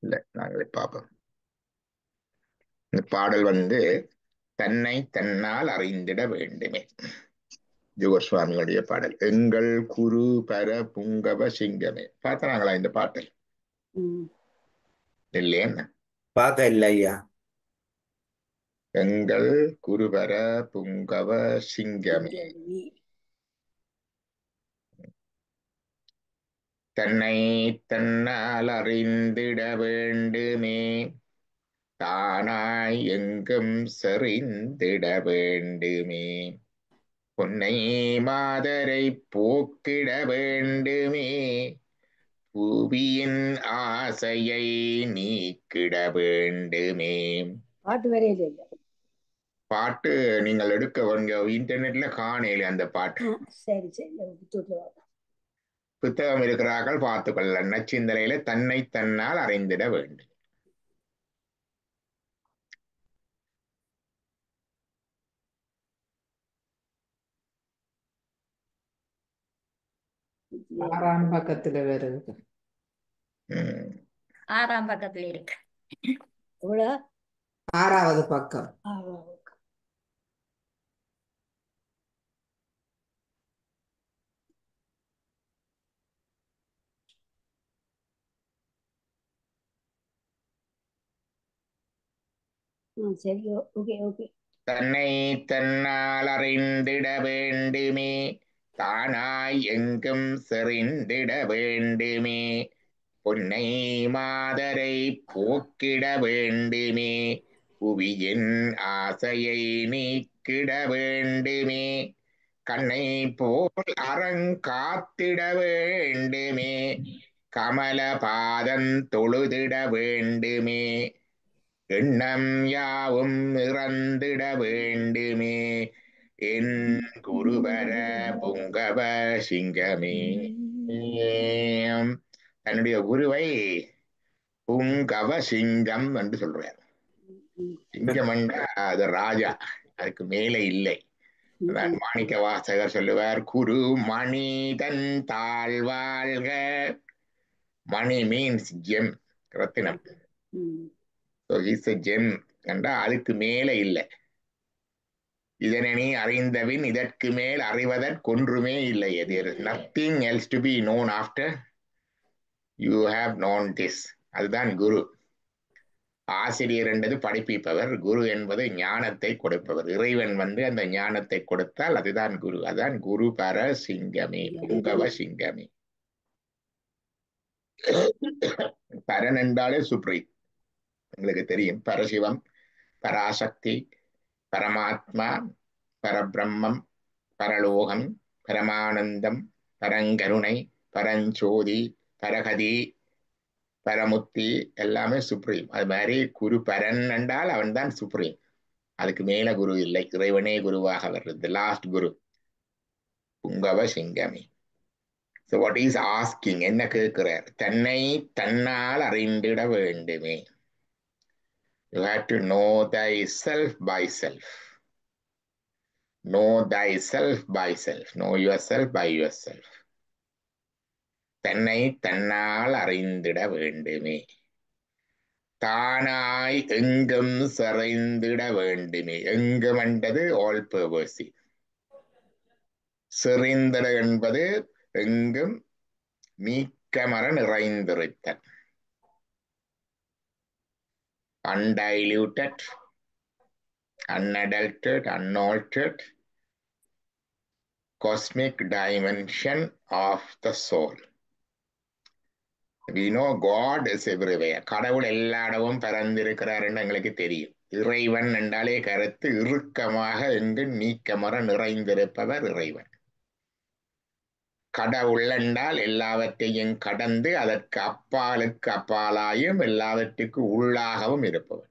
இல்லை, நாங்களே பார்ப்போம். இந்த பாடல் தன்னை தன்னால் அறிந்திட வேண்டுமே, ஜோகர் சுவாமிகளுடைய பாடல். எங்கள் குரு பர புங்கவ சிங்கமே. பார்த்தாங்களா இந்த பாட்டல்? இல்லையா? பார்க்க இல்லை ஐயா. எங்கள் குருபர புங்கவ சிங்கமே. தன்னை தன்னால் அறிந்திட வேண்டுமே, தானாய் எங்கும் செறிந்திட வேண்டுமே, பொன்னை மாதரை போக்கிட வேண்டுமே, புவியின் ஆசையை நீக்கிட வேண்டுமே. பாட்டு வரையில பாட்டு நீங்கள் எடுக்க இன்டர்நெட்ல காணல அந்த பாட்டு. சரி சரி, புத்தகம் இருக்கிறார்கள், பார்த்துக்கொள்ள. நச்சிந்தலையில தன்னை தன்னால் அறிந்திட வேண்டும். ஆறாம் பக்கத்துல வருது. 6ஆம் பக்கத்துல இருக்கு. எவ்வளோ? 6வது பக்கம். சரி, ஓகே ஓகே. தன்னை தன்னால் அறிந்திட வேண்டுமே, தானாய் எங்கும் செறிந்திட வேண்டுமே, பொன்னை மாதரை போக்கிட வேண்டுமே, புவியின் ஆசையை நீக்கிட வேண்டுமே, கண்ணை போல் அறங்காத்திட வேண்டுமே, கமல பாதம் தொழுதிட வேண்டுமே, எண்ணம் யாவும் இறந்திட வேண்டுமே, என் குருவர புங்கவ சிங்கமே. தன்னுடைய குருவை புங்கவ சிங்கம் என்று சொல்றார். சிங்கம் என்றா அது ராஜா, அதுக்கு மேலே இல்லை. மாணிக்க வாசகர் சொல்லுவார், குரு மணிதன் தாழ்வாழ்க. மணி மீன்ஸ் ஜெம், ரத்தினம். ஜெம் என்றா அதுக்கு மேல இல்லை. இதனை நீ அறிந்தபின் இதற்கு மேல் அறிவதற்கொன்றுமே இல்லை. there is nothing else to be known after you have known this. அதுதான் குரு. ஆசிரியர் என்பது படிப்பிப்பவர், குரு என்பது ஞானத்தை கொடுப்பவர். இறைவன் அந்த ஞானத்தை கொடுத்தால் அதுதான் குரு. அதுதான் குரு பர சிங்கமே, புங்கவ சிங்கமே. பரன் என்றாலே சுப்ரீம், உங்களுக்கு தெரியும். பரசிவம், பராசக்தி, பரமாத்மா, பரபிரம்மம், பரலோகம், பரமானந்தம், பரங்கருணை, பரஞ்சோதி, பரகதி, பரமுத்தி, எல்லாமே சுப்ரீம். அது மாதிரி குரு பரன் என்றால் அவன் தான் சுப்ரீம். அதுக்கு மேல குரு இல்லை, இறைவனே குருவாக வர்றது, லாஸ்ட் குரு, புங்கவ சிங்கமே. So what is asking, என்ன கேட்கிறார்? தன்னை தன்னால் அறிந்திட வேண்டுமே. You have to know thyself by self. Know thyself by self. Know yourself by yourself. தன்னை தன்னால் அறிந்திட வேண்டுமே, தானாய் எங்கும் செறிந்திட வேண்டுமே. எங்கும் என்பது ஆல் பர்வசிவ். செறிந்திட என்பது எங்கும் நீக்கமர நிறைந்திருத்தல். Undiluted, unadulterated, unaltered cosmic dimension of the soul. We know God is everywhere. கடவுள் எல்லா இடமும் பறந்திருக்கிறார் என்று எங்களுக்கு தெரியும். இறைவன் என்றாலே கருத்து இறுக்கமாக எங்கு நீக்கமர நிறைந்திருப்பவர் இறைவன். கடவுள் என்றால் எல்லாவற்றையும் கடந்து அதற்கு அப்பாலுக்கு அப்பாலாயும் எல்லாவற்றுக்கு உள்ளாகவும் இருப்பவர்.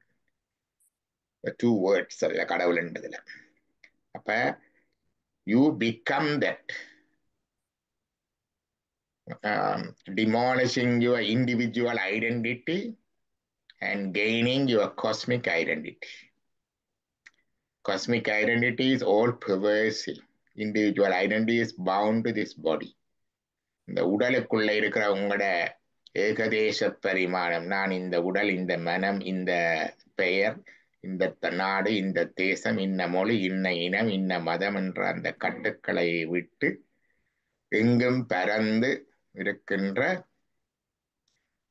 டூ வேர்ட்ஸ் அல்ல கடவுள் என்பதுல. அப்ப you become that, demolishing your individual identity and gaining your cosmic identity. Cosmic identity is all pervasive. Individual identity is bound to this body. இந்த உடலுக்குள்ள இருக்கிற உங்களோட ஏகதேச பரிமாணம். நான் இந்த உடல், இந்த மனம், இந்த பெயர், இந்த நாடு, இந்த தேசம், இன்ன மொழி, இன்ன இனம், இன்ன மதம் என்ற அந்த கட்டுக்களை விட்டு எங்கும் பரந்து இருக்கின்ற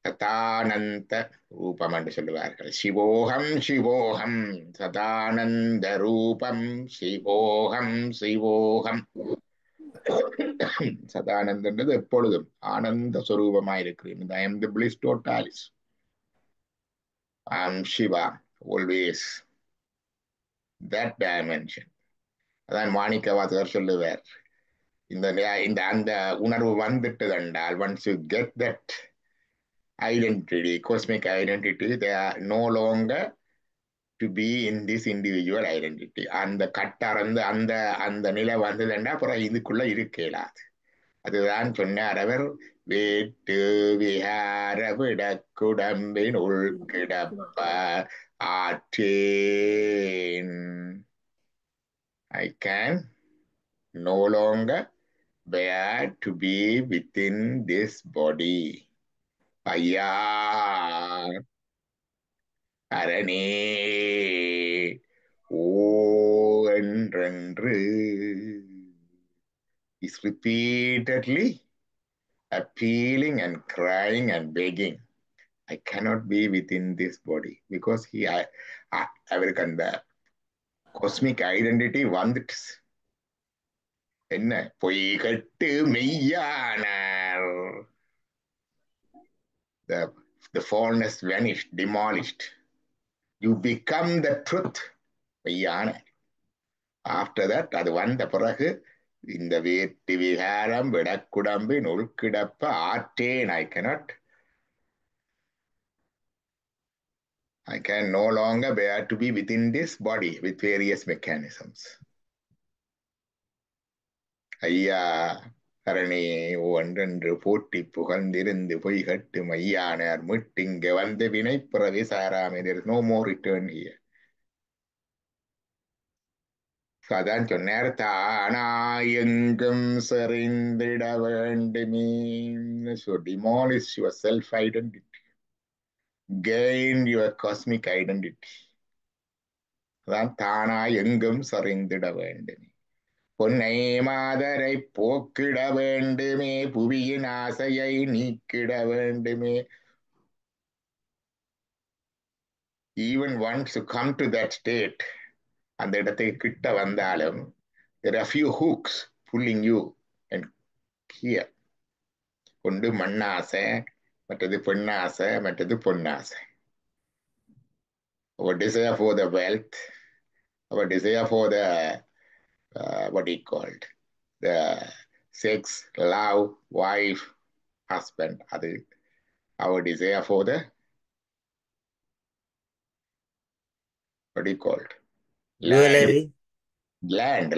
சதானந்த ரூபம் என்று சொல்லுவார்கள். சிவோகம் சிவோகம் சதானந்த ரூபம் சிவோகம் சிவோகம். சதானந்தன்றது எப்பொழுதும் ஆனந்த சொரூபமாயிருக்கிறேன். I am the bliss totalis. I am Shiva, always that dimension. அதான் மாணிக்கவாசகர் சொல்லுவார், இந்த இந்த அந்த உணர்வு வந்துட்டது என்றால், once you get that identity, cosmic identity, they are no longer to be in this individual identity. அந்த கட்டறந்து அந்த அந்த நிலை வந்ததுன்னா அப்புறம் இதுக்குள்ள இருக்கலாது. அதுதான் சொன்னார் அவர், வேட்டு விஹார விடக்குடம்பின் உள்கிடப்ப ஆற்றேன். I can no longer bear to be within this body. ஐயா அரணே ஓ என்றென்று is repeatedly appealing and crying and begging. I cannot be within this body because அவருக்கு அந்த காஸ்மிக் ஐடென்டிட்டி வந்துட்டு. என்ன பொய் கட்டு மெய்யானார். The falseness vanished, demolished. You become the truth. மெய்யானார். After that, அது வந்த பிறகு இந்த வேட்டு விகாரம் விடக்குடம்பின் உள்கிடப்ப ஆற்றேன். I can no longer bear to be within this body with various mechanisms. ஐயா அரணே ஒன்றென்று போட்டி புகழ்ந்திருந்து பொய் கட்டு மையானார் மீட்டிங்க வந்து வினைப்புறவே சாராமே. There is no more return here. அதான் சொன்னார், தானா எங்கும் செறிந்திட வேண்டுமே. So demolish your self-identity. Gain your cosmic identity. அதான் தானா எங்கும் செறிந்திட வேண்டுமே. பொன்னை மாதரை போக்கிட வேண்டுமே, புவியின் ஆசையை நீக்கிட வேண்டுமே. Even once you come to that state, அந்த இடத்துக்கு கிட்ட வந்தாலும், there are few hooks pulling you and here. ஒன்று மண்ணாசை, மற்றது பெண்ணாசை, மற்றது பொன்னாசை. Our desire for the wealth, our desire for the what he called, the sex, love, wife, husband, அது our desire for the what he called, Jewelry. land,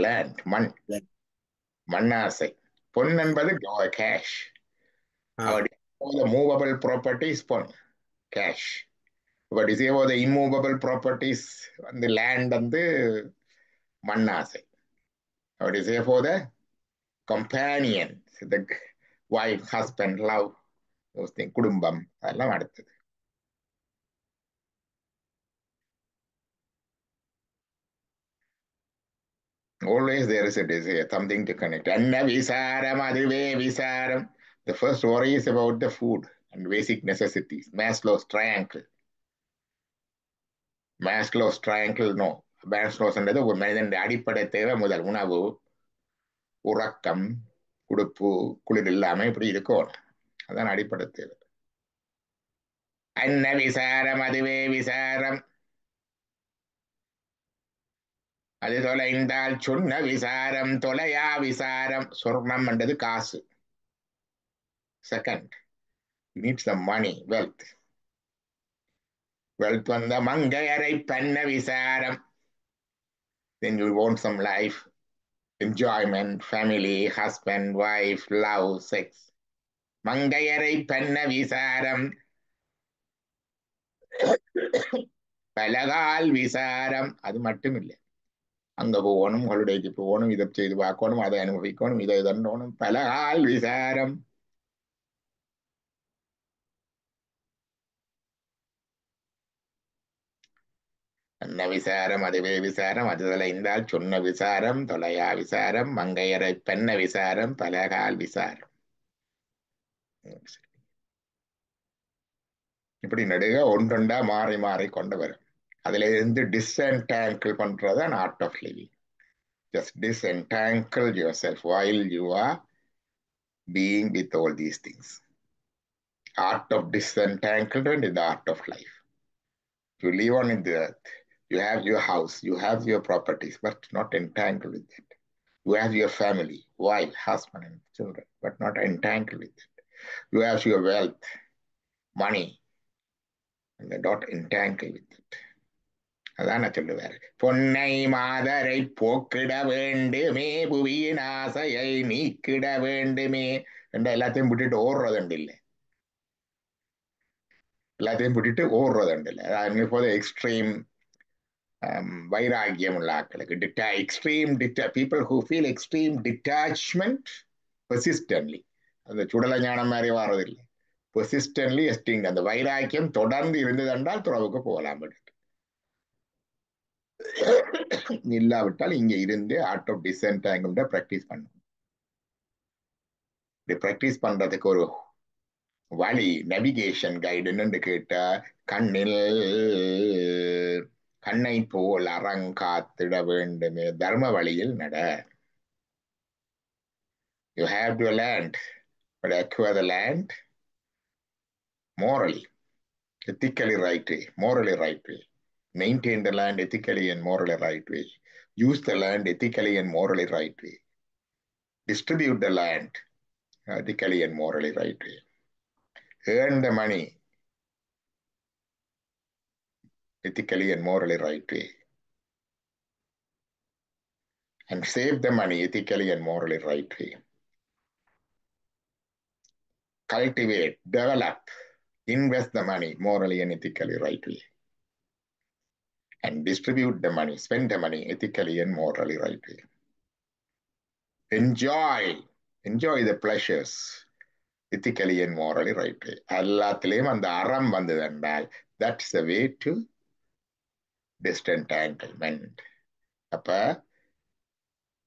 மண், மண்ணாசை. பொன் என்பது cash. Our desire for the movable properties, Pon, cash. Our desire for the immovable properties, the land வந்து மண்ணாசை. Our desire for the companion, the wife, husband, love, those things, குடும்பம், அதெல்லாம் அடுத்தது. Always there is a desire, something to connect. Anna visaram, aduve visaram. The first worry is about the food and basic necessities. Maslow's triangle. Maslow's triangle, no. Maslow's என்றது ஒரு மனிதனுடைய அடிப்படை தேவை. முதல் உணவு, உறக்கம், உடுப்பு, குளிர் இல்லாம இப்படி இருக்கும். அதான் அடிப்படை தேவை. அன்ன விசாரம், அதுவே விசாரம். அது தொலைந்தால் சொன்ன விசாரம், தொலையா விசாரம். சொர்ணம் என்றது காசு. Second, you need some money, wealth. Wealth வந்த மங்கையரை பண்ண விசாரம். Then you want some life, enjoyment, family, husband, wife, love, sex. மங்கையரை பண்ண விசாரம், பலகால் விசாரம். அது மட்டும் இல்லை, அங்க போகணும், ஹாலிடேக்கு போகணும், இதை செய்து பார்க்கணும், அதை அனுபவிக்கணும், இதை தண்டணும். பலகால் விசாரம். அன்ன விசாரம் அதுவே விசாரம் அது தொலைந்தால் சொன்ன விசாரம் தொலையா விசாரம் மங்கையரை பெண்ண விசாரம் பலகால் விசாரம். இப்படி நடுக ஒன்றொண்டா மாறி மாறி கொண்டு வரும். அதுல இருந்து டிஸ்என்டாங்கிள் பண்றதுதான் art of living. Just disentangle yourself while you are being with all these things. Art of disentanglement is the art of life. You live on the earth, you have your house, you have your properties, but not entangled with it. You have your family, wife, husband, and children, but not entangled with it. You have your wealth, money, and not entangled with it. அதான் சொல்லுவாரு, பொன்னை மாதரை போக்கிட வேண்டுமே புவியின் ஆசையை நீக்கிட வேண்டுமே என்ற எல்லாத்தையும் விட்டுட்டு ஓடுறதுண்டு இல்லை. எல்லாத்தையும் விட்டுட்டு ஓடுறதுண்டு இல்லை. அதாவது போது எக்ஸ்ட்ரீம் வைராகியம் உள்ள ஆட்களுக்கு extreme people who feel extreme detachment persistently, அந்த சுடல ஞானம் மாதிரி வர்றதில்லை. பெர்சிஸ்டன்ட்லி எஸ்டிங், அந்த வைராக்கியம் தொடர்ந்து இருந்ததென்றால் துறவுக்கு போகலாம். இல்லாவிட்டால் இங்க இருந்து ஆர்ட் ஆஃப் டிசென்டாங்கிள்மெண்ட்டை ப்ராக்டிஸ் பண்ணும். இப்படி ப்ராக்டிஸ் பண்றதுக்கு ஒரு வழி, நேவிகேஷன் கைடுன்னு கேட்டா, கண்ணை போல் அறங்காத்திட வேண்டுமே தர்ம வழியில் நட. You have to land, but acquire the land morally, ethically right way, morally right way. Maintain the land ethically and morally right way. Use the land ethically and morally right way. Distribute the land ethically and morally right way. Earn the money ethically and morally right way. And save the money ethically and morally right way. Cultivate, develop, invest the money morally and ethically right way. And distribute the money, spend the money ethically and morally right way. Enjoy the pleasures ethically and morally right way. எல்லாத்திலையும் அந்த அறம் வந்தது என்றால், that's the way to disentanglement. அப்ப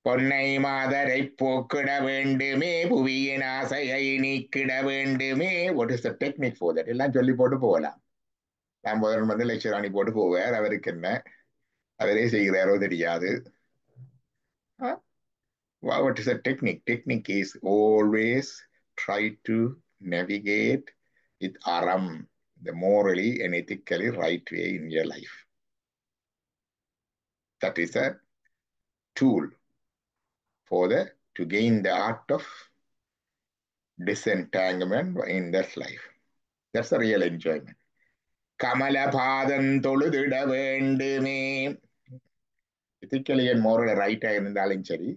பொன்னை மாதரை போக்கிட வேண்டுமே புவியின் ஆசையை நீக்கிட வேண்டுமே. What is the technique for that? எல்லாம் சொல்லி போட்டு போகலாம். நான் வந்து லெக்சர் அணி போட்டு போவார், அவருக்கு என்ன, அவரே செய்கிறாரோ தெரியாது. What is the technique? Technique is always try to navigate with aram, the morally and ethically right way in your life. That is a tool to gain the art of disentanglement in that life. That's the real enjoyment. கமலபாதம் தொழுதிட வேண்டுமே. ethically and morally right இருந்தாலும் சரி,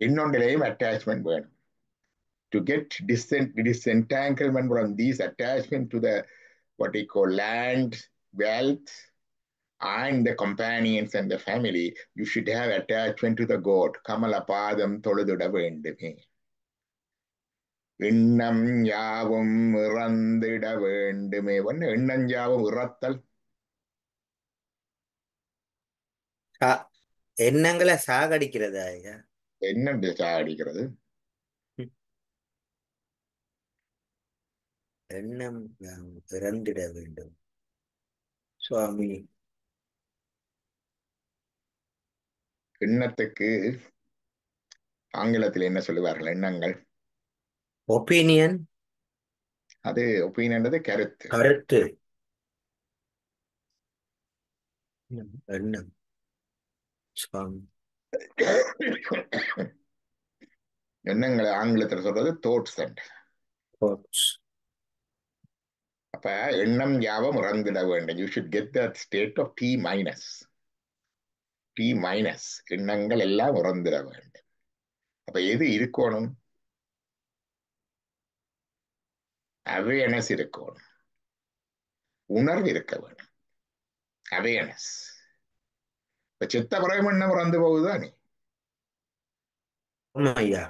இன்னொன்றிலேயும் attachment வேணும். To get disentanglement from these attachment to the what we call land, wealth, and the companions and the family, you should have attachment to the God. கமலபாதம் தொழுதிட வேண்டுமே. எண்ணம் யாவும் இறந்திட வேண்டுமே. எண்ணம் யாவும் இறத்தல், எண்ணங்களை சாகடிக்கிறதா ஐயா? என்ன சாகடிக்கிறது? எண்ணம் இறந்திட வேண்டும் சுவாமி. எண்ணத்துக்கு ஆங்கிலத்தில் என்ன சொல்லுவார்கள்? எண்ணங்கள், ஒப்பீனியன். அது ஒப்பீனியன் கருத்து. கருத்து. எண்ணம் சுவாமி. எண்ணங்களை ஆங்கிலத்தில் சொல்றது தோட்ஸ் அண்ட் தாட்ஸ். அப்ப எண்ணம் யாவும் இறந்திட வேண்டும். You should get that state of T minus. T minus, எண்ணங்கள் எல்லாம் இறந்திட வேண்டும். அப்ப எது இருக்கணும்? அவேர்னஸ் இருக்கணும், உணர்வு இருக்க வேண்டும். அவேர்னஸ். இப்ப சித்த பிறகு எண்ணம் இறந்து போகுதானே. ஐயா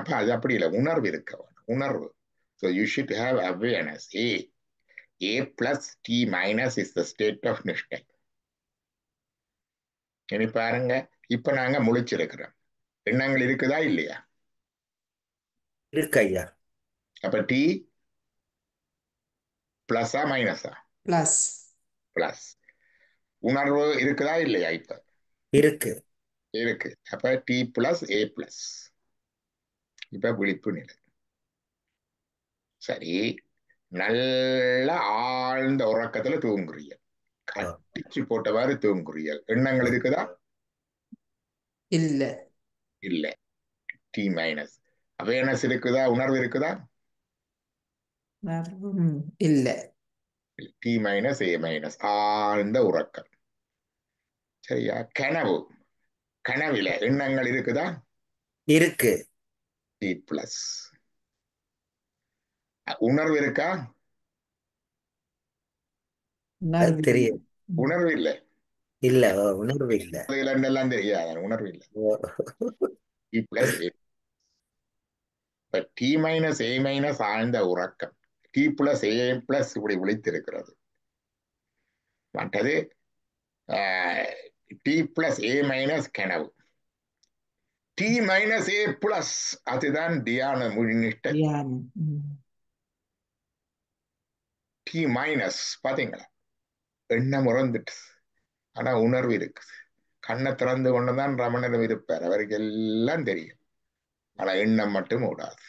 அப்ப அது அப்படி இல்லை, உணர்வு இருக்க வேண்டும். உணர்வு. So you should have awareness. A plus T minus is the state of Nishtai. இனி பாருங்க, இப்ப நாங்க முழிச்சிருக்கிறோம். எண்ணங்கள் இருக்குதா இல்லையா? இருக்கு ஐயா. அப்ப டி பிளஸா மைனஸா? Plus plus. உணர்வு இருக்குதா இல்லையா? இப்ப இருக்கு. இருக்கு. அப்ப டி பிளஸ் ஏ பிளஸ். இப்ப விழிப்பு நிலை. சரி, நல்ல ஆழ்ந்த உறக்கத்துல தூங்குறீங்க, கட்டிச்சு போட்டவாறு தூங்குறீங்க. எண்ணங்கள் இருக்குதா? இல்ல இல்ல. D minus. அவேர்னஸ் இருக்குதா? உணர்வு இருக்குதா? இல்ல டி மைனஸ் ஏ மைனஸ், ஆழ்ந்த உறக்கம். சரியா? கனவு, கனவில எண்ணங்கள் இருக்குதா? இருக்கு. T plus. உணர்வு இருக்கா? உணர்வு தெரியும். உணர்வு இல்லை. இல்ல, உணர்வு இல்ல. எல்லாம் தெரியாது, உணர்வு இல்லை. D plus A. D minus A minus ஆழ்ந்த உறக்கம், டி பிளஸ் ஏ பிளஸ் இப்படி விழித்திருக்கிறது. மற்றது டி பிளஸ் ஏ மைனஸ் கனவு. டி மைனஸ் ஏ பிளஸ் அதுதான் தியான நிஷ்டை. தியானம். டி மைனஸ் பாத்தீங்களா, எண்ணம் உறந்துட்டு, ஆனா உணர்வு இருக்குது. கண்ணை திறந்து கொண்டுதான் ரமணனும் இருப்பார், அவருக்கு எல்லாம் தெரியும், ஆனா எண்ணம் மட்டும் ஓடாது.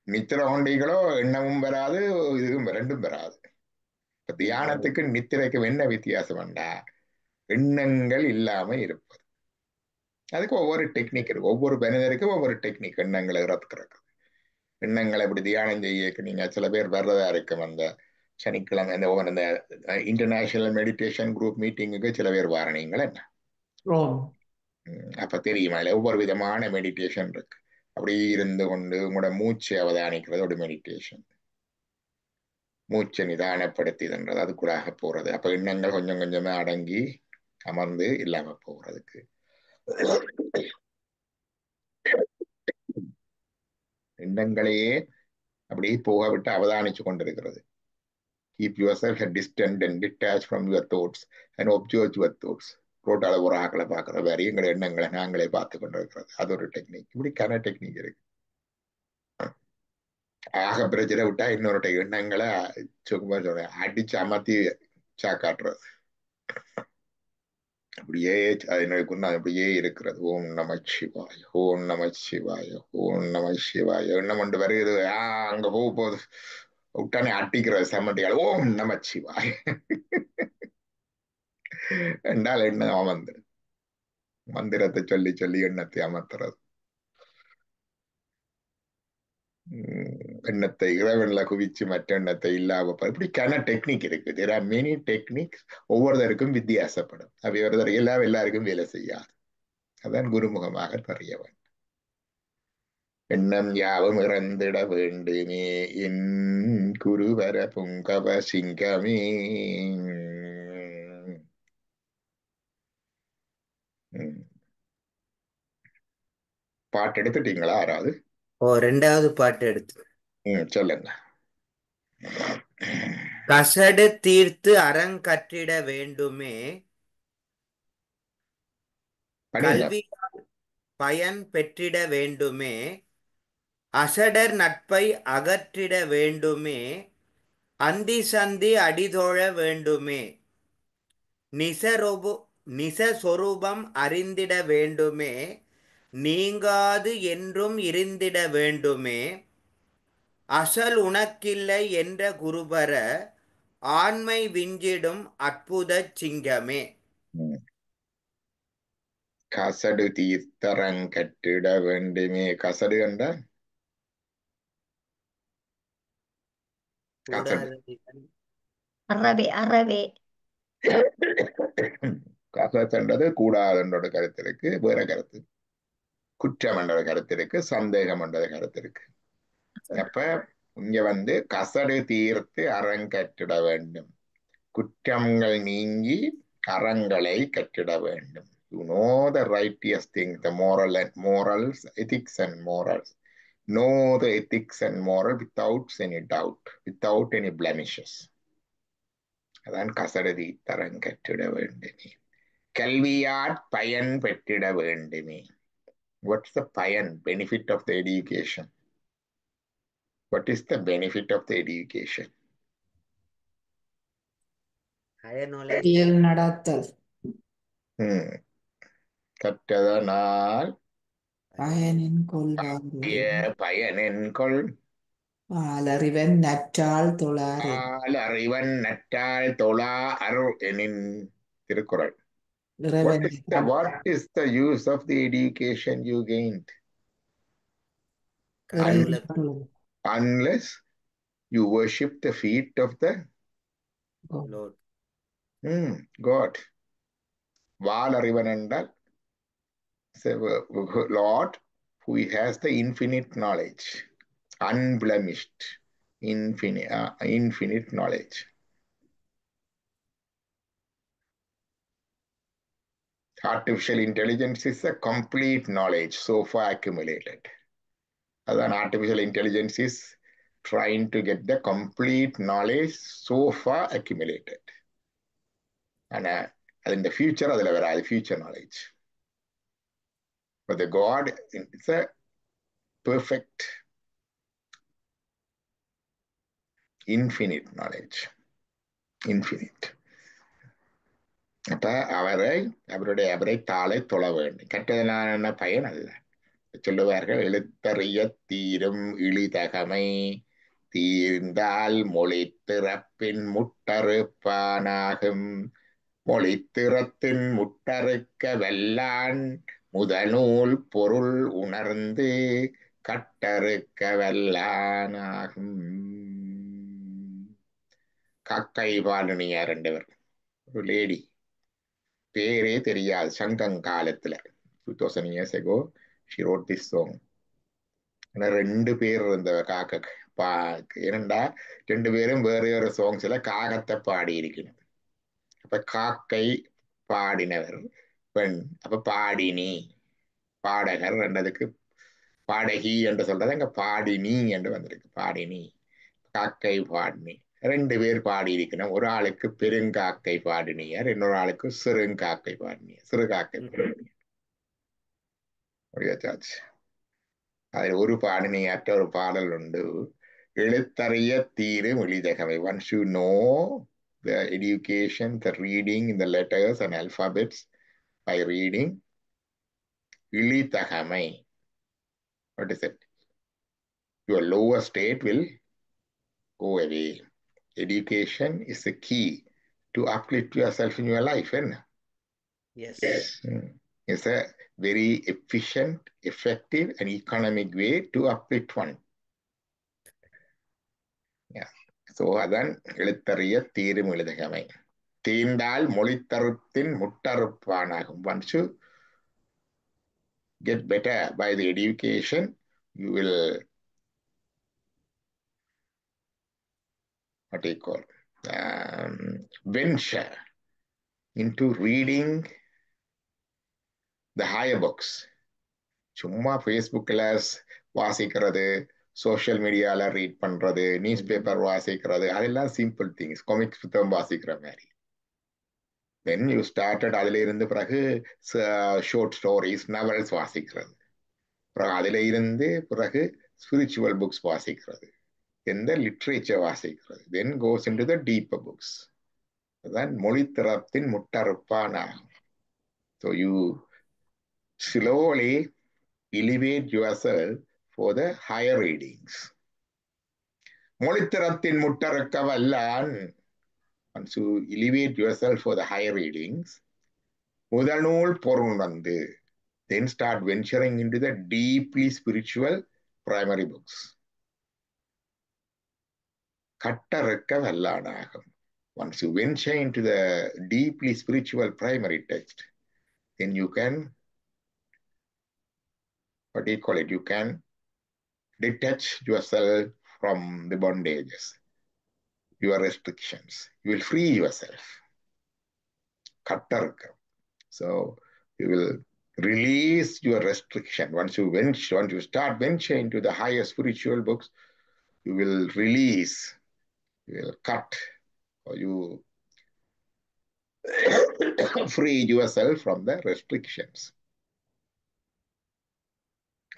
நித்திர கொண்டீங்களோ எண்ணமும் வராது, இதுவும் ரெண்டும் வராது. தியானத்துக்கு நித்திரைக்கும் என்ன வித்தியாசம் வேண்டா, எண்ணங்கள் இல்லாம இருப்பது. அதுக்கு ஒவ்வொரு டெக்னிக் இருக்கு, ஒவ்வொரு மனிதருக்கும் ஒவ்வொரு டெக்னிக். எண்ணங்களை இறக்குறது, எண்ணங்களை இப்படி தியானம் செய்ய நீங்க சில பேர் வர்றதா இருக்கும். அந்த சனிக்கிழமை இந்த ஒவ்வொரு இந்த இன்டர்நேஷனல் மெடிடேஷன் குரூப் மீட்டிங்குக்கு சில பேர் வாரணீங்களா என்ன? அப்ப தெரியுமா, அதுல ஒவ்வொரு விதமான மெடிடேஷன் இருக்கு. அப்படி இருந்து கொண்டு உங்களோட மூச்சை அவதானிக்கிறது ஒரு மெடிடேஷன். மூச்சை நிதானப்படுத்திதுன்றது அதுக்குள்ளாக போறது. அப்ப எண்ணங்கள் கொஞ்சம் கொஞ்சமா அடங்கி அமர்ந்து இல்லாம போகிறதுக்கு. எண்ணங்களையே அப்படியே போக விட்டு அவதானிச்சு கொண்டிருக்கிறது. Keep yourself distant and detached from your thoughts and observe your thoughts. ரோட்டால ஒரு ஆக்களை பார்க்கிற வேற எங்களை எண்ணங்களை நாங்களே பார்த்து கொண்டிருக்கிறது. அது ஒரு டெக்னிக். இப்படி கன டெக்னிக் இருக்கு. ஆக பிரச்சனை விட்டா இன்னொரு எண்ணங்களை சும்மா சொல்ற அடிச்சு அமர்த்தி சாக்காட்டுறது. அப்படியே அப்படியே இருக்கிறது. ஓம் நம சிவாய, ஓம் நம சிவாய, ஓம் நம சிவாய. எண்ணம் கொண்டு வருகிறது, அங்க போகுது, உடனே அட்டிக்கிறது செம்மட்டியால், ஓம் நம சிவாய என்றால் எண்ணம் அமர்ந்து மந்திரத்தை சொல்லி சொல்லி எண்ணத்தை அமர்த்துறது. எண்ணத்தை இறைவன்ல குவிச்சு மற்ற எண்ணத்தை இல்லாம இப்படி கன டெக்னிக் இருக்கு. There are many techniques. ஒவ்வொருத்தருக்கும் வித்தியாசப்படும். அவை ஒருத்தர் எல்லாருக்கும் வேலை செய்யாது. அதான் குருமுகமாக தெரியவன். எண்ணம் யாவும் இறந்திட வேண்டுமே என் குருவர புங்கவ சிங்கமே. பாட்டு எடுத்துட்டீங்களா யாராவது? ரெண்டாவது பாட்டு எடுத்து சொல்லுங்க. கசடு தீர்த்து அறங்கற்றிட வேண்டுமே, கல்வி பயன் பெற்றிட வேண்டுமே, அசடர் நட்பை அகற்றிட வேண்டுமே, அந்தி சந்தி அடிதோழ வேண்டுமே, நிசஸ்வரூபம் அறிந்திட வேண்டுமே, நீங்காது என்றும் இருந்திட வேண்டுமே, அசல் உனக்கில்லை என்ற குருபர ஆண்மை விஞ்சிடும் அற்புத சிங்கமே. கசடு தீர்த்தரங்கற்றிட வேண்டுமே. கசடு என்ற அறவே அறவே கசத்தன்றது கூடாதுன்ற கருத்து இருக்கு, வேற கருத்து. குற்றம் என்ற கருத்து இருக்கு, சந்தேகம் என்ற கருத்து இருக்கு. அப்ப இங்க கசடு தீர்த்து அறங்கற்றிட வேண்டும், குற்றங்கள் நீங்கி அறங்களை கற்றிட வேண்டும். You know the righteous thing, the morals, ethics and morals. Know the ethics and moral without any doubt, without any blemishes. அதான் கசடதி தரம் கற்றிட வேண்டுமே. கல்வியாற் பயன் பெற்றிட வேண்டுமே. What's the பயன்? Benefit of the education. What is the benefit of the education? higher knowledge. செயல் நடத்தல் கற்றதனால் பயனின் கொள்வாரு பயனென்கொள் ஆலறிவன் நற்றாள் தொழாரே அறிவன் நற்றாள் தொழா அருள் எனின் திருக்குறள். இறைவன் What is the use of the education you gained? Unless you worship the feet of the Lord. God. Valarivan என்றால் Lord who has the infinite knowledge, unblemished, infinite knowledge. Artificial intelligence is a complete knowledge so far accumulated. Then artificial intelligence is trying to get the complete knowledge so far accumulated. And in the future, that's future knowledge. But the God, it's a perfect, infinite knowledge. Infinite. அப்ப அவரை தாளை தொழ வேண்டும். கற்றதனான பயன் அல்ல. சொல்லுவார்கள், எழுத்தறிய தீரும் இழிதகமை தீர்ந்தால் மொழித்திறப்பின் முட்டறுப்பானாகும். மொழித்திறத்தின் முட்டறுக்க வல்லான் முதநூல் பொருள் உணர்ந்து கட்டறுக்க வல்லானாகும். காக்கை பாலனியா 2 பேர், ஒரு லேடி, பேரே தெரியாது, சங்கங்காலத்துல 2000 years ago she wrote this song. 2 பேர் இருந்த காக்க ஏனண்டா 2 பேரும் வேற வேற சாங்ஸ்ல காகத்தை பாடி இருக்கணும். அப்ப காக்கை பாடினவர் பெண், அப்ப பாடினி பாடகர், ரெண்டதுக்கு பாடகி என்று சொல்றது அங்க பாடினி என்று வந்திருக்கு. பாடினி, காக்கை பாடினி, 2 பேர் பாடி இருக்கணும். ஒரு ஆளுக்கு பெருங்காக்கை பாடினியார், இன்னொரு ஆளுக்கு சிறுங்காக்கை பாடினியார், சிறுகாக்கை பாடினியாச்சு. அதில் ஒரு பாடினியாற்ற ஒரு பாடல் உண்டு, எழுத்தறிய தீரு மொழிதகமை. Once you know the education, the reading in the letters and alphabets by reading, இழிதகமை, what is it? Your lower state will go away. Education is the key to uplift yourself in your life, isn't it? Yes. It's a very efficient, effective and economic way to uplift one. Yeah. So அதான் எழுத்தறிய தீரும் எழுதகமை. தீர்ந்தால் மொழித்தறுத்தின் முட்டறுப்பானாகும். Once you get better by the education, you will, what do you call, venture into reading the higher books. சும்மா ஃபேஸ்புக்கில் வாசிக்கிறது, social மீடியாவில் read பண்ணுறது, news paper வாசிக்கிறது, அதெல்லாம் simple things. Comics புத்தகம் வாசிக்கிற மாதிரி. தென் யூ ஸ்டார்டட், அதில் இருந்து பிறகு ஷார்ட் ஸ்டோரிஸ், நாவல்ஸ் வாசிக்கிறது, பிறகு அதில் இருந்து பிறகு ஸ்பிரிச்சுவல் புக்ஸ் வாசிக்கிறது, எந்த லிட்ரேச்சர் வாசிக்கிறது, then goes in to the deeper books. அதுதான் மொழித்திறத்தின் முட்டறுப்பான் ஆகும். So you slowly elevate yourself for the higher readings. மொழித்திறத்தின் முட்டறுக்க வல்லான். Once you elevate yourself for the higher readings, முதநூல் பொருள் உணர்ந்து, then start venturing into the deeply spiritual primary books. கட்டறுக்க வல்லானாகும். Once you venture into the deeply spiritual primary text, then you can, what do you call it? You can detach yourself from the bondages, your restrictions. You will free yourself. Kattarka. So you will release your restriction. Once you start venturing into the higher spiritual books, you will release, you will cut, or you free yourself from the restrictions.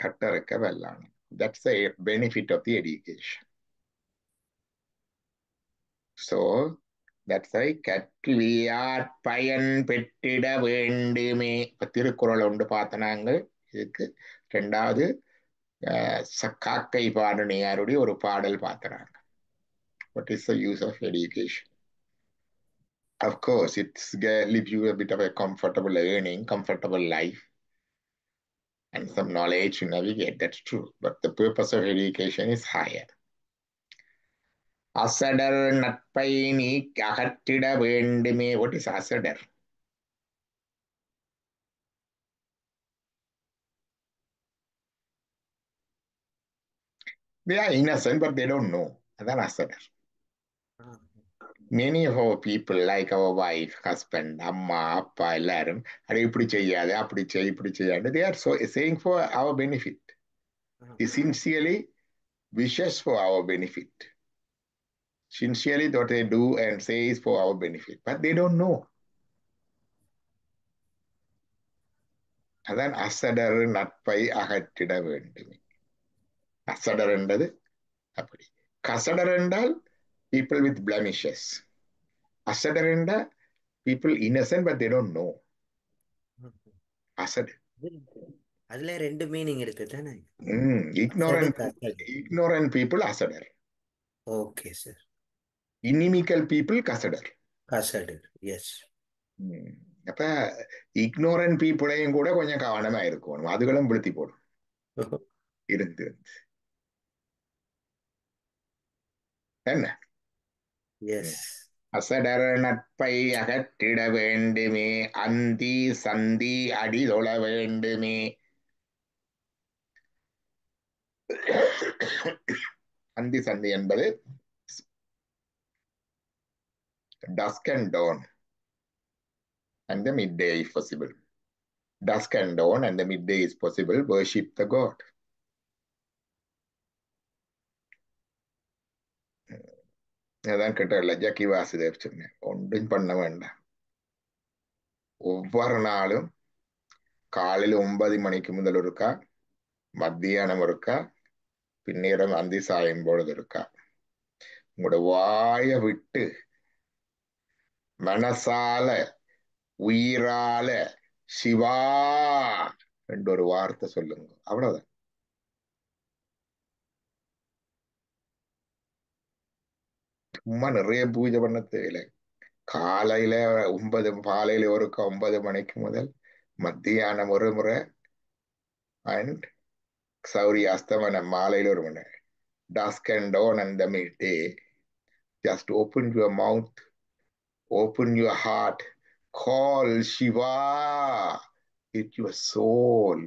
கட்டறுக்க வெல்லணும். That's the benefit of the education. So that's why கற்லியார் பயன் பெற்றிட வேண்டுமே. இப்ப திருக்குறள் ஒன்று பார்த்தனாங்க. இதுக்கு ரெண்டாவது காக்கை பாடணியாருடைய ஒரு பாடல் பார்த்துறாங்க. What is the use of education? Of course, it's gives you a bit of a comfortable earning, comfortable life, and some knowledge to navigate. That's true. But the purpose of education is higher. அசடர் நட்பை நீ அகற்றிட வேண்டுமே. What is அசடர்? They are innocent, but they don't know. அதான் அசடர். Many of our people, like our wife, husband, அம்மா அப்பா எல்லாரும் அதை இப்படி செய்யாது அப்படி செய் இப்படி செய்யாது. They are so saying for our benefit. They sincerely wishes for our benefit. Sincerely what they do and say is for our benefit, but they don't know. அதான் அசடர் நட்பை அகற்றிட வேண்டுமே. அசடர் என்றது அப்படி. கசடர் என்றால் people with blemishes. அசடர் என்றால் people innocent but they don't know. அசடர். அதுல ரெண்டு meaning இருக்கு தானே. ignorant people அசடர். Okay sir. inimical people கசடர். கசடர், எஸ். அப்ப ignorant peopleையும் கூட கொஞ்சம் கவனமா இருக்கணும். அதுகளும் விழுத்தி போடும். இருந்து என்ன? எஸ். அசடர் நட்பை அகற்றிட வேண்டுமே, அந்தி சந்தி அடிதொழ வேண்டுமே. அந்தி சந்தி என்பது dusk and dawn and the midday if possible. Dusk and dawn and the midday is possible. Worship the God. அதான் கிட்ட ஜக்கி வாசுதேவ் சொன்னேன். ஒன்றும் பண்ண வேண்டாம். ஒவ்வொரு நாளும் காலையில் 9 மணிக்கு முதல் இருக்கா, மத்தியானம் இருக்கா, பின்னேரம் அந்தி சாயும் பொழுது இருக்கா. உங்களோட வாய விட்டு மனசால உயிரால சிவா என்ற ஒரு வார்த்தை சொல்லுங்க. அவ்வளவுதான். சும்மா நிறைய பூஜை பண்ண தேவையில்லை. காலையில 9 மணிக்கு முதல் மத்தியானம் ஒரு முறை அண்ட் சௌரிய அஸ்தமனம் மாலையில் ஒரு முறை. Dusk and dawn and the midday. Just open your mouth, open your heart, call Shiva with your soul.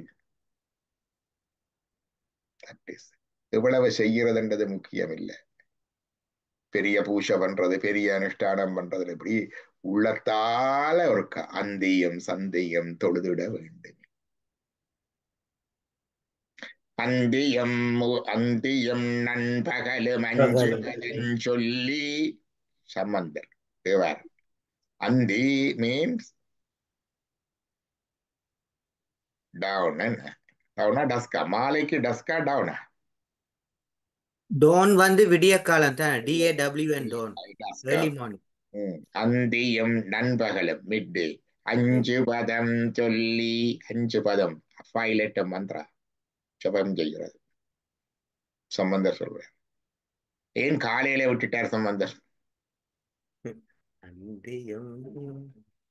That is. எவ்வளவு செய்கிறதுன்றது முக்கியம் இல்லை. பெரிய பூஜை பண்றது, பெரிய அனுஷ்டானம் பண்றதுல எப்படி உள்ளத்தால ஒரு அந்தியும் சந்தியும் தொழுதிட வேண்டும். அந்தியம் நண்பகலும் சொல்லி சம்பந்தர் தேவார். அந்தி மீன்ஸ் டவுன். டவுனா டஸ்கா? மாலைக்கு டஸ்கா டவுனா? டோன் வந்து விடிய காலம் தான். DAWN dawn, early morning. அந்தியும் நண்பகலும் மிட். 5 பதம் சொல்லி 5 பதம் 5 letter மந்திரா ஜபம் செய்கிறது. சம்பந்தர் சொல்றார். ஏன் காலையில விட்டுட்டார் Sambandar?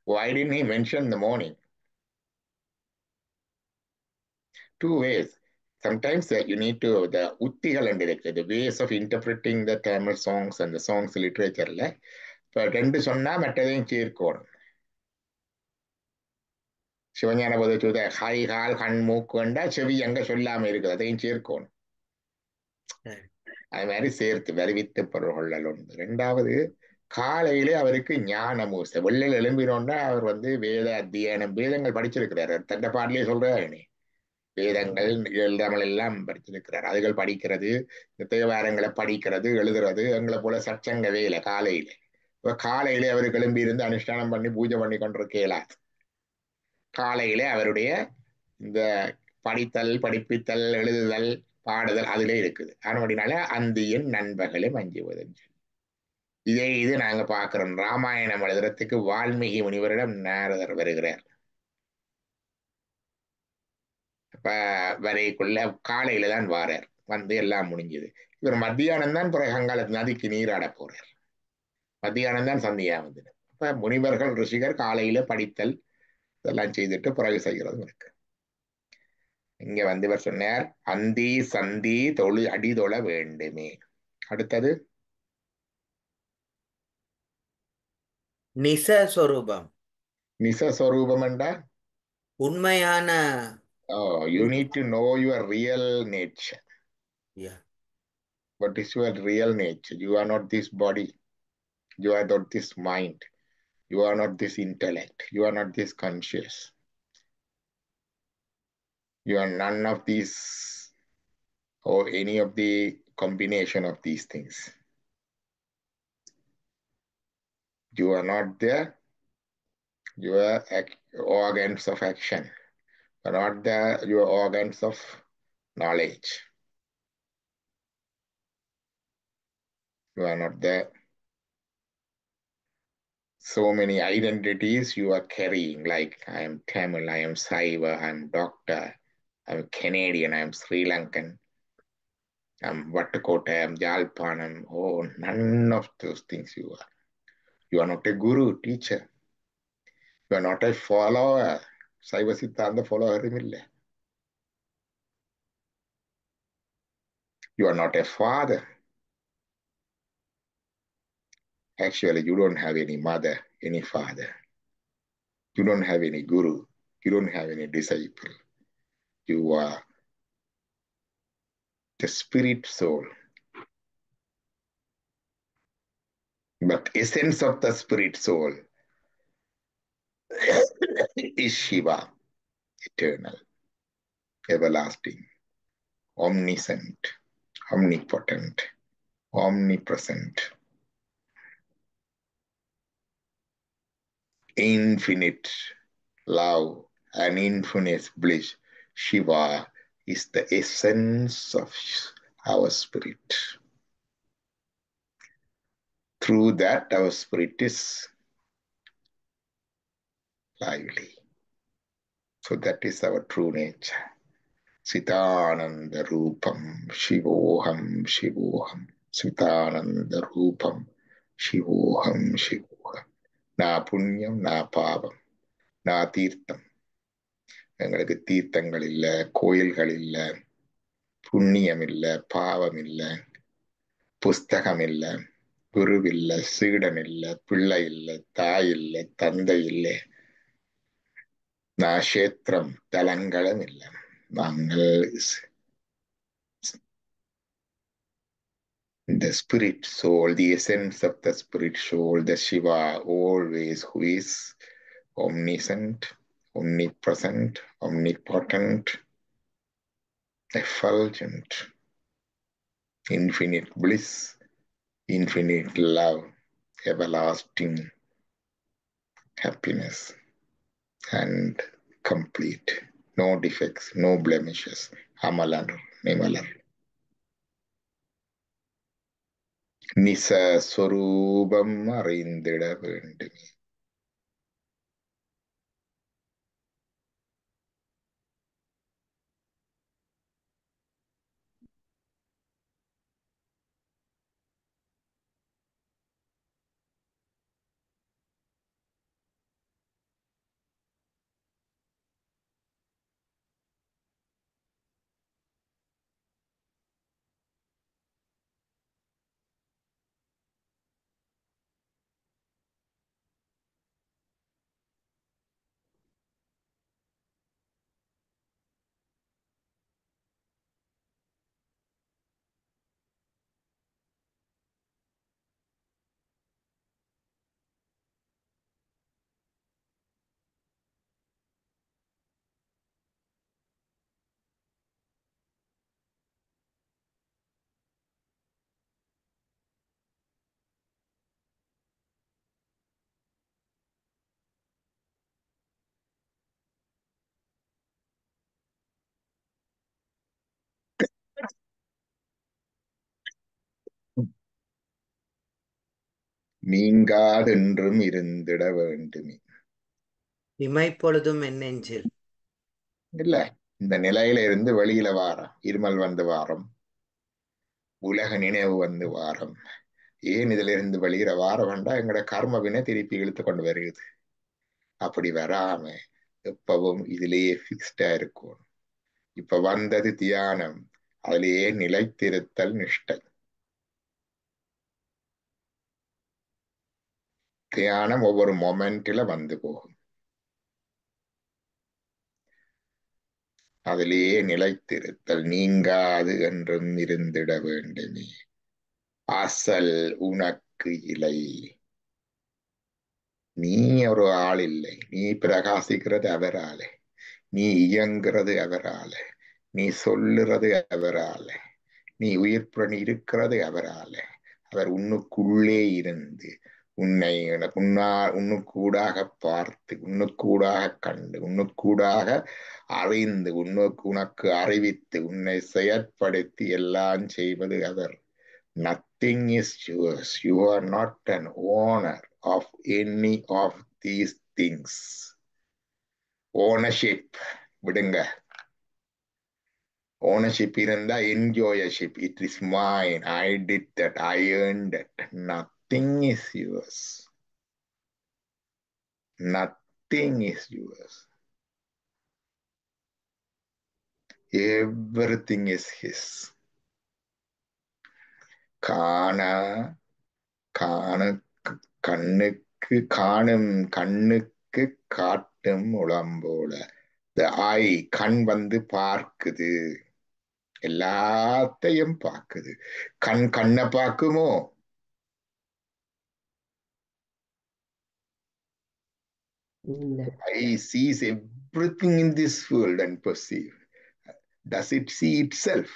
Why didn't he mention the morning? 2 ways. Sometimes you need to, the உத்திகள் என்று இருக்கு, the ways of interpreting the Tamil songs and the songs literature. இப்போ 2 சொன்னா மற்றதையும் சேர்க்கணும். சிவஞான போதை சொல்ற ஹை கால் கண் மூக்கு வேண்டா செவி எங்க சொல்லாம இருக்குது, அதையும் சேர்க்கணும். அது மாதிரி சேர்த்து வருவித்து பொருள்கள் உண்டு. 2வது, காலையிலே அவருக்கு ஞான மூசை. வெள்ளையில் எழும்பினோன்னா அவர் வேத அத்தியானம், வேதங்கள் படிச்சிருக்கிறார். தன்னை பாடலே சொல்றாரு, வேதங்கள் தமிழ் எல்லாம் படிச்சிருக்கிறார். அதுகள் படிக்கிறது, தேவாரங்களை படிக்கிறது, எழுதுறது, எங்களை போல சச்சங்க வேலை காலையில இப்ப காலையிலே அவர் கிளம்பி இருந்து அனுஷ்டானம் பண்ணி பூஜை பண்ணி கொண்டிருக்கலாம். காலையிலே அவருடைய இந்த படித்தல், படிப்பித்தல், எழுதுதல், பாடுதல் அதிலே இருக்குது. அதனால அந்தியின் நண்பகலும் அஞ்சுவதுன்னு சொல்லி இது நாங்க பார்க்கிறோம். ராமாயணம் எழுதுறதுக்கு வால்மீகி முனிவரிடம் நாரதர் வருகிறார். அப்ப வரைக்குள்ள காலையில தான் வாரார். வந்து எல்லாம் முடிஞ்சது. இவர் மத்தியானம் தான் பிறகு அங்காளத்து நதிக்கு நீராட போறார். மத்தியானம் தான் சந்தியா வந்தது. அப்ப முனிவர்கள் ரிஷிகர் காலையில படித்தல் இதெல்லாம் செய்துட்டு பிறகு செய்கிறதும் இருக்கு. இங்க வந்து இவர் சொன்னார், அந்தி சந்தி அடிதொழ வேண்டுமே. அடுத்தது நிசஸ்வரூபம். நிசஸ்வரூபம் என்றா உண்மையான. you need to know your real nature. Yeah. What is your real nature? You are not this body. You are not this mind. You are not this intellect. You are not this conscious. You are none of these or any of the combination of these things. You are not there. Your organs of action. You are not your organs of knowledge. You are not there. So many identities you are carrying, like I am Tamil, I am Saiva, I am doctor, I am Canadian, I am Sri Lankan, I am Vattakota, I am Jalpanam. Oh, none of those things you are. You are not a guru, teacher. You are not a follower. Saiva Siddhanta follower. You are not a father. Actually, you don't have any mother, any father. You don't have any guru. You don't have any disciple. You are the spirit soul. But essence of the spirit soul is Shiva, eternal, everlasting, omniscient, omnipotent, omnipresent, infinite love and infinite bliss. Shiva is the essence of our spirit. Through that, our spirit is lively. So that is our true nature. Sitananda Rupam Shivoham Shivoham. Sitananda Rupam Shivoham Shivoham. Na punyam, na பாவம், na தீர்த்தம். எங்களுக்கு தீர்த்தங்கள் இல்லை, கோயில்கள் இல்லை, புண்ணியம் இல்லை, பாவம் இல்லை, புஸ்தகம் இல்லை, குருவில்லை, சீடன் இல்லை, பிள்ளை இல்லை, தாய் இல்லை, தந்தை இல்லை, நான் கஷேத்திரம் தலங்களும் இல்லை. நாங்கள் the spirit soul, the essence of the spirit soul, the Shiva always, who is omniscient, omnipresent, omnipotent, effulgent, infinite bliss, infinite love, everlasting happiness, and complete. No defects, no blemishes. Amalar, Nimalar. நிசஸ்வரூபம் அறிந்திட வேண்டுமே. நீங்காதென்றும் இருந்திட வேண்டுமே. இமைப்பொழுதும் என் நெஞ்சில். இல்ல, இந்த நிலையில இருந்து வெளியில வாரம், இருமல் வந்து வாரம், உலக நினைவு வந்து வாரம். ஏன் இதுல இருந்து வெளியில வார வேண்டாம், எங்கட கர்ம வினை திருப்பி இழுத்து கொண்டு வருகிறது. அப்படி வராம எப்பவும் இதுலயே பிக்ஸ்டா இருக்கும். இப்ப வந்தது தியானம், அதிலேயே நிலைத்திருத்தல் நிஷ்டை. தியானம் ஒவ்வொரு மொமெண்ட்ல வந்து போகும், அதிலேயே நிலைத்திருத்தல். நீங்காது என்றும் இருந்திட வேண்டுமே. அசல் உனக்கு இலை. நீ ஒரு ஆள் இல்லை, நீ பிரகாசிக்கிறது அவராலே, நீ இயங்குறது அவராலே, நீ சொல்லுறது அவராலே, நீ உயிர்ப்புடன் இருக்கிறது அவராலே. அவர் உன்னுக்குள்ளே இருந்து உன்னை உன்னுக்கூடாக பார்த்து, உன்னுக்கூடாக கண்டு, உன்னுக்கூடாக அறிந்து, உனக்கு அறிவித்து, உன்னை செயற்படுத்தி எல்லாம் செய்வது அவர். Nothing is yours. You are not an owner of any of these things. Ownership விடுங்க. Ownership இருந்தா enjoyership. It is mine. I did that. I earned it. Nothing is yours. Nothing is yours. Everything is his. காண கண்ணுக்கு காணும் கண்ணுக்கு காட்டும் உளம்போல. The eye, கண் வந்து பார்க்குது, எல்லாத்தையும் பார்க்குது. கண்ணை பார்க்குமோ? Eye sees everything in this world and perceive. Does it see itself?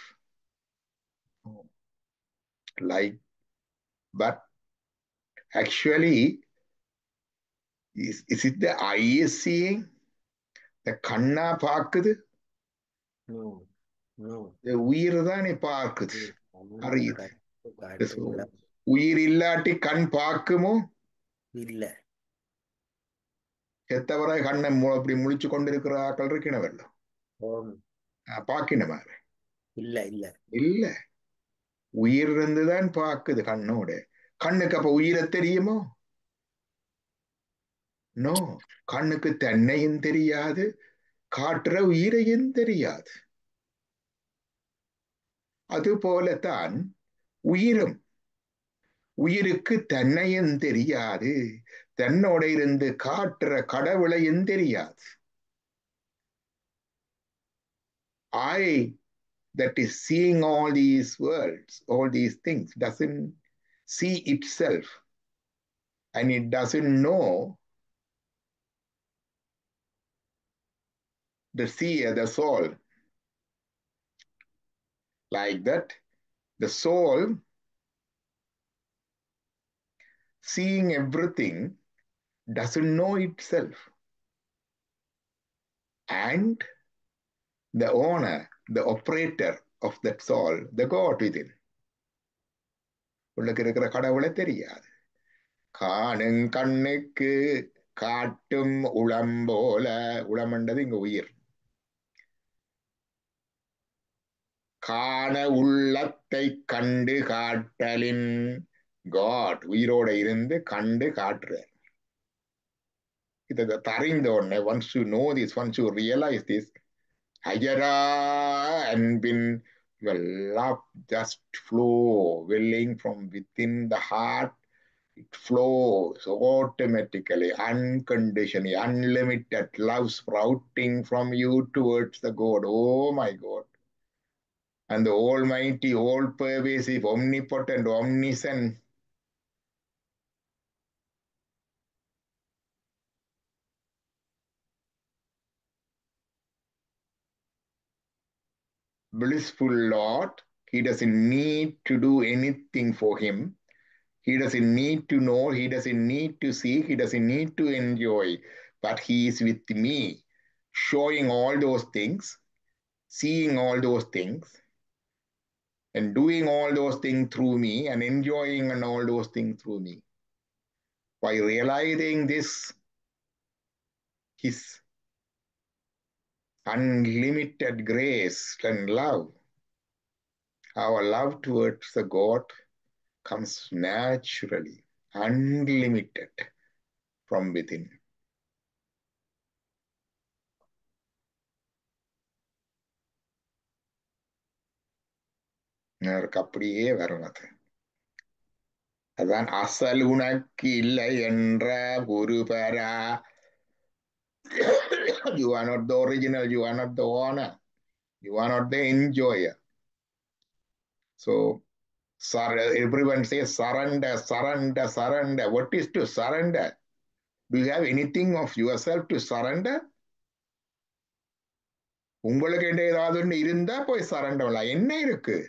Like, but actually, is it the eye is seeing? The கண்ணா பார்க்குது? No, no. The உயிர் தானே பார்க்குது, அறியுது. காட்டுங்களா? உயிர் இல்லாட்டி கண் பார்க்குமோ? இல்ல. செத்தவரை கண்ணை அப்படி முழிச்சு கொண்டிருக்கிற ஆக்கள் இருக்கணவல்ல, பார்க்கணுமா? இல்ல இல்ல இல்ல, உயிர் இருந்துதான் பார்க்குது கண்ணோட. கண்ணுக்கு அப்ப உயிரை தெரியுமோ? நோ. கண்ணுக்கு தன்னையும் தெரியாது, காட்டுற உயிரையும் தெரியாது. அது போலத்தான் உயிரும். உயிருக்கு தன்னையும் தெரியாது, தன்னோட இருந்து காட்டுற கடவுளையும் தெரியாது. I that is seeing all these worlds, all these things, doesn't see itself, and it doesn't know the seer, the soul. Like that, the soul seeing everything doesn't know itself, and the owner, the operator of that soul, the God within, உள்ளுக்கு இருக்கிற கடவுளை தெரியாது. காணும் கண்ணுக்கு காட்டும் உளம்போல. உளமண்டது இங்க உயிர். காண உள்ளத்தை கண்டு காட்டலின். காட் உயிரோட இருந்து கண்டு காட்டுறார். இதை தெரிந்த உடனே, once you know this, once you realize this, அயரா அன்பின் your love just flow, welling from within the heart. It flows automatically, unconditionally, unlimited love sprouting from you towards the God. Oh my God. And the almighty, all-pervasive, omnipotent, omniscient, blissful Lord, he doesn't need to do anything for him. He doesn't need to know, he doesn't need to see, he doesn't need to enjoy, but he is with me, showing all those things, seeing all those things, and doing all those things through me, and enjoying and all those things through me. By realizing this, His unlimited grace and love, our love towards the God comes naturally, unlimited from within. எனக்கு அப்படியே வரும் அது. அதான் அசல் உனக்கு இல்லை என்ற குருபரா. You are not the original, you are not the owner, you are not the enjoyer. So everyone says surrender, surrender, surrender. What is to surrender? Do you have anything of yourself to surrender? உங்களுக்கு என்ன ஏதாவது ஒன்று இருந்தா போய் surrender பண்ணலாம். என்ன இருக்கு?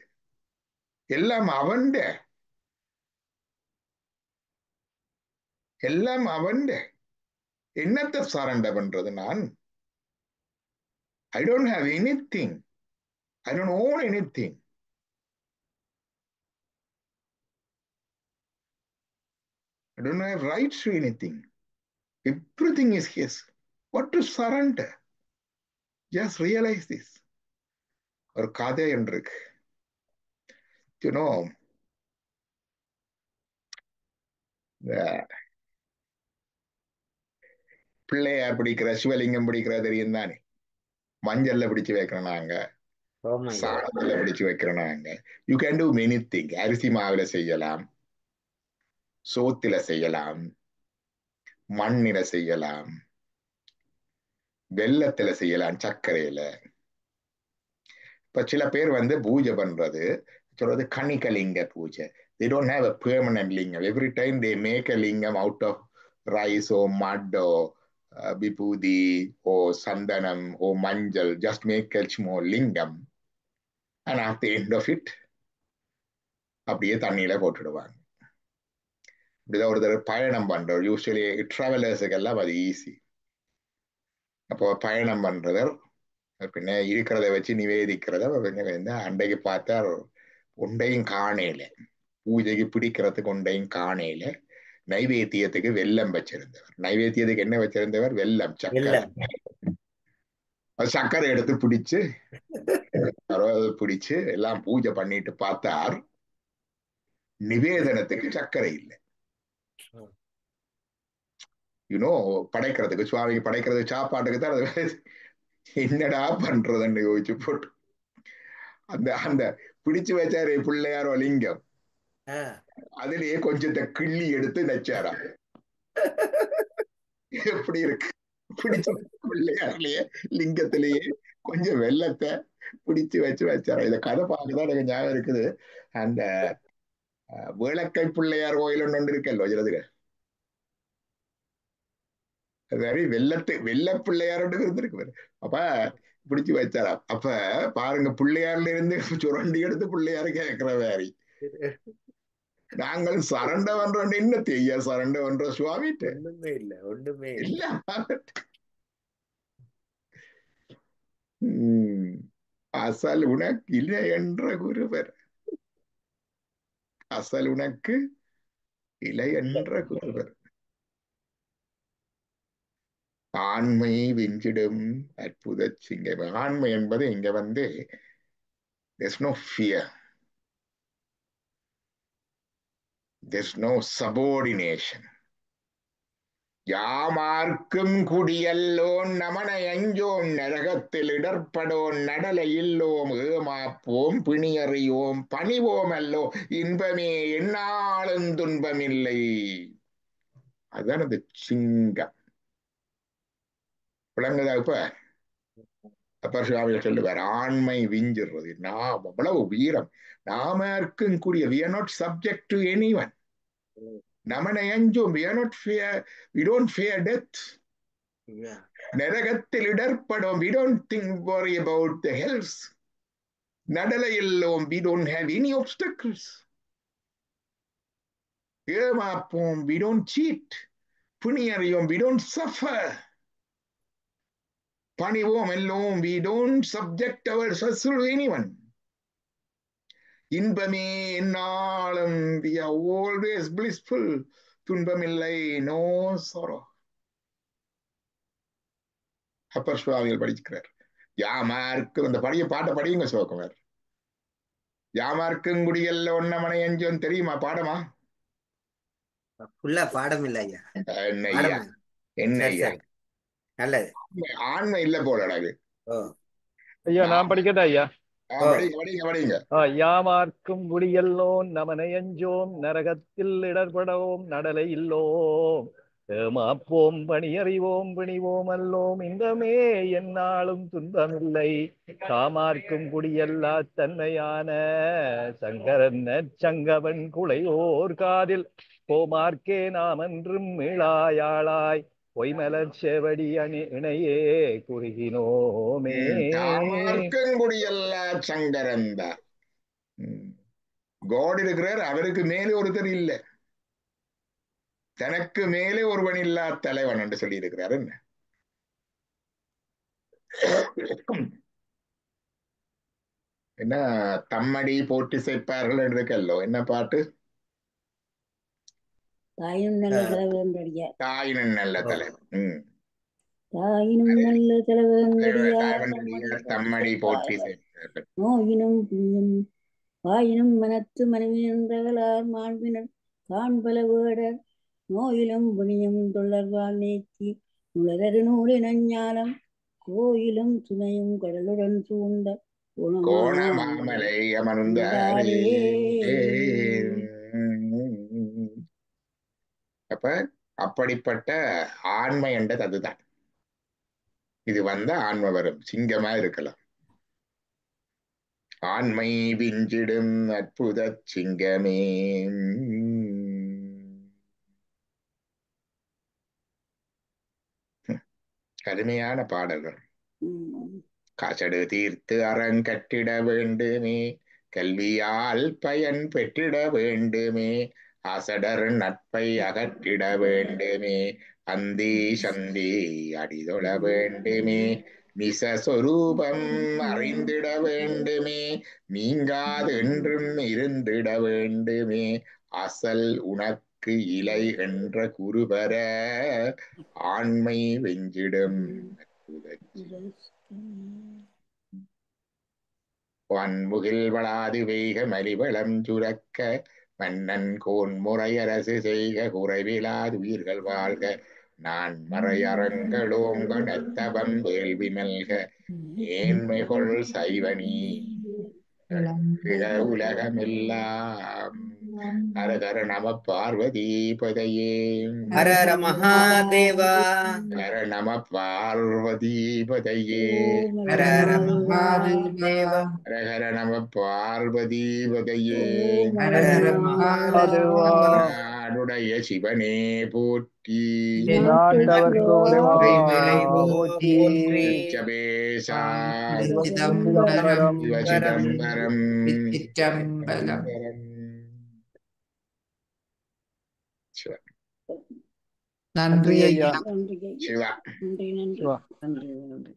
எல்லாம் அவன்ட, எல்லாம் அவன்ட. என்னத்தை சரண்டர் பண்றது நான்? I don't have anything. I don't own anything. I don't have rights to anything. Everything is his. What to surrender? Just realize this. ஒரு கதை என்று இருக்கு. You know, பிள்ளையார் பிடிக்கிற சிவலிங்கம் பிடிக்கிற தெரியும் தானே? மஞ்சள்ல பிடிச்சு வைக்கிறோம் நாங்க, சாணத்துல பிடிச்சு வைக்கிறோம் நாங்க. You can do many thing. அரிசி மாவுல செய்யலாம், சோத்துல செய்யலாம், மண்ணில செய்யலாம், வெள்ளத்துல செய்யலாம், சர்க்கரையில. இப்ப சில பேர் பூஜை பண்றது சொல்றது கணிகலிங்க பூஜை. They don't have a permanent lingam. Every time they make a lingam out of rice or mud or vibhuti or sandanam or manjal, just make a small lingam, and at the end of it அப்படியே தண்ணியில போட்டுடுவாங்க. இப்படிதான் ஒரு தடவை பயணம் பண்றோம். Usually டிராவலர்ஸுக்கு எல்லாம் அது easy. அப்போ பயணம் பண்றவர் பின்ன இருக்கிறத வச்சு நிவேதிக்கிறத அண்டைக்கு பார்த்தா ஒண்டையும் காணையில, பூஜைக்கு பிடிக்கிறதுக்கு ஒண்டையும் காணையில, நைவேத்தியத்துக்கு வெல்லம் வச்சிருந்தவர். நைவேத்தியத்துக்கு என்ன வச்சிருந்தவர்? வெல்லம், சக்கரை. அது சக்கரை எடுத்து பிடிச்சு பிடிச்சு எல்லாம் பூஜை பண்ணிட்டு பார்த்தார், நிவேதனத்துக்கு சக்கரை இல்லை. யூனோ, படைக்கிறதுக்கு, சுவாமிக்கு படைக்கிறதுக்கு, சாப்பாட்டுக்கு தான் அது. என்னடா பண்றதுன்னு யோசிச்சு போட்டு அந்த அந்த பிடிச்சு வச்சாரு பிள்ளையாரோ லிங்கம், அதுலயே கொஞ்சத்தை கிள்ளி எடுத்து நச்சாரா. எப்படி இருக்கு? பிடிச்ச பிள்ளையார்லயே லிங்கத்திலேயே கொஞ்சம் வெள்ளத்தை பிடிச்சு வச்சாரா. இந்த கதை பார்க்கதான் எனக்கு ஞாபகம் இருக்குது. அந்த வேளக்கை பிள்ளையார் கோயில் ஒன்று இருக்கല്ലോ ஜலதுக, அது வெள்ள பிள்ளையாரோட இருந்திருக்கு. அப்ப பிடிச்சு வச்சாரா. அப்ப பாருங்க, பிள்ளையார்ல இருந்து சுரண்டி எடுத்து பிள்ளையாரு கேட்கிற வேறி. நாங்கள் சரண்ட பண்றோம். என்ன தெய்ய சரண்ட பண்றோம் சுவாமிட்டு? ஒண்ணுமே இல்ல, ஒண்ணுமே இல்ல. அசல் உனக்கு இல்லை என்ற குருவர், அசல் உனக்கு இல்லை என்ற குருவர். ஆண்மை வெஞ்சிடும் அற்புத சிங்கம். ஆண்மை என்பது இங்க there's no fear, there's no subordination. யாமார்க்கும் குடியல்லோன் நமனை அஞ்சோம், நரகத்தில் இடர்படோம், நடலை இல்லோம், ஏமாப்போம், பிணியறியோம், பணிவோம் அல்லோ, இன்பமே என்னாலும் துன்பமில்லை. அதுதான் அந்த சிங்கம். விளங்குதா? இப்ப அப்பர் சுவாமி சொல்லுவார், ஆண்மை விஞ்சிடுறது. நாம் அவ்வளவு வீரம். நாம இருக்கும் கூடிய, we are not subject to anyone. நமனை அஞ்சோம், we are not fear, we don't fear death. நரகத்தில் இடர்படும், we don't worry about the hells. நடலை இல்லோம், we don't have any obstacles. ஏமாப்போம், we don't cheat. புனியறியோம், we don't suffer. பணிவோம் எல்லோம், we don't subject ourselves to anyone. இன்பமே என்னாலும், we are always blissful. துன்பமில்லை, no sorrow. Appar சுவாமிகள் படிக்கிறார். யாமார்க்கும் அந்த பாட்டை படியுங்க சிவகுமார். யாமார்க்கும் குடியல்ல ஒன்னமனை எஞ்சோம் தெரியுமா பாடமா? ஃபுல்லா பாடம் இல்ல ஐயா. என்ன ஐயா, பாடம். என்ன சரி ஐயா, சரி நல்லது. ஆண்மை இல்ல போலடா அது. ஓ ஐயா நான் படிக்கட்டா ஐயா? படிங்க படிங்க படிங்க. யாமார்க்கும் குடியல்லோம் நமனையஞ்சோம் நரகத்தில் இடர்படவோம் நடலை இல்லோம் ஏமாப்போம் பணியறிவோம் பிணிவோம் அல்லோம் இன்பமே எந்நாளும் துன்பமில்லை தாமார்க்கும் குடியல்லா தன்மையான சங்கரன் சங்கவன் குளையோர் காதில் போமார்க்கே நாம் என்றும் மீளாயாளாய் பொய்மலர் செவடி இணையே குறுகினோமே. தாமார்க்கும் குடியல்லா சங்கரந்தா. கோட் இருக்கிறார், அவருக்கு மேலே ஒருத்தர் இல்ல, தனக்கு மேலே ஒருவன் இல்லா தலைவன் என்று சொல்லி இருக்கிறார். என்ன என்ன தம்மடி போட்டி சேர்ப்பார்கள் என்று இருக்கல்லோ, என்ன பாட்டு? தாயினும் நல்ல தலைவன் தாயினும் நல்ல தலைவன். தாயினும் நல்ல தலைவன் தம்மடி போற்றி சேர்ப்பார்கள். நோயினும் புண்ணியம் வாயினும் மனத்து மனைவியன்றகளார் மாண்பினர் காண்பல வேடர் நோயிலும் புனியும் தொடர்பால் நீக்கி உலகரு நூலினஞானம் கோயிலும் துணையும் கடலுடன் சூழ்ந்த கோணமாமலை அமர்ந்தாரே. அப்ப அப்படிப்பட்ட ஆண்மை என்றது அதுதான். இது வந்தா ஆன்மை வரும், சிங்கமா இருக்கலாம். ஆண்மை விஞ்சிடும் அற்புத சிங்கமே. கடுமையான பாடல்கள். காசடு தீர்த்து அறங்கட்டிட வேண்டுமே, கல்வியால் பயன் பெற்றிட வேண்டுமே, அசடர் நட்பை அகற்றிட வேண்டுமே, அந்தி சந்தி அடிதொழ வேண்டுமே, நிசஸ்வரூபம் அறிந்திட வேண்டுமே, நீங்காது என்றும் இருந்திட வேண்டுமே, அசல் உனக்கு இலை என்ற குருபர ஆண்மை வெஞ்சிடும் வான்முகில் வளாது வெய்க மலிவளம் சுரக்க மன்னன் கோன் முறையரசு செய்க குறைவிலாது உயிர்கள் வாழ்க நான் மறையறங்களோங்க நத்தவம் வேள்வி மல்க ஏன்மைகொள் சைவனி உலகமெல்லாம். ஹரஹர நம பார்வதி பதையே. ஹர ஹர மகாதேவா. ஹர நம பார்வதி பதையே. ஹர ஹர மகாதேவா. ஹர ஹர நம பார்வதி பதையே. ஹர ஹர மகாதேவா. நாடுடைய சிவனே போற்றி. சபேசா சிதம்பரம் சிதம்பரம் சிற்றம்பலம். நன்றி ஐயா. நன்றி சிவா. நன்றி நன்றி நன்றி நன்றி.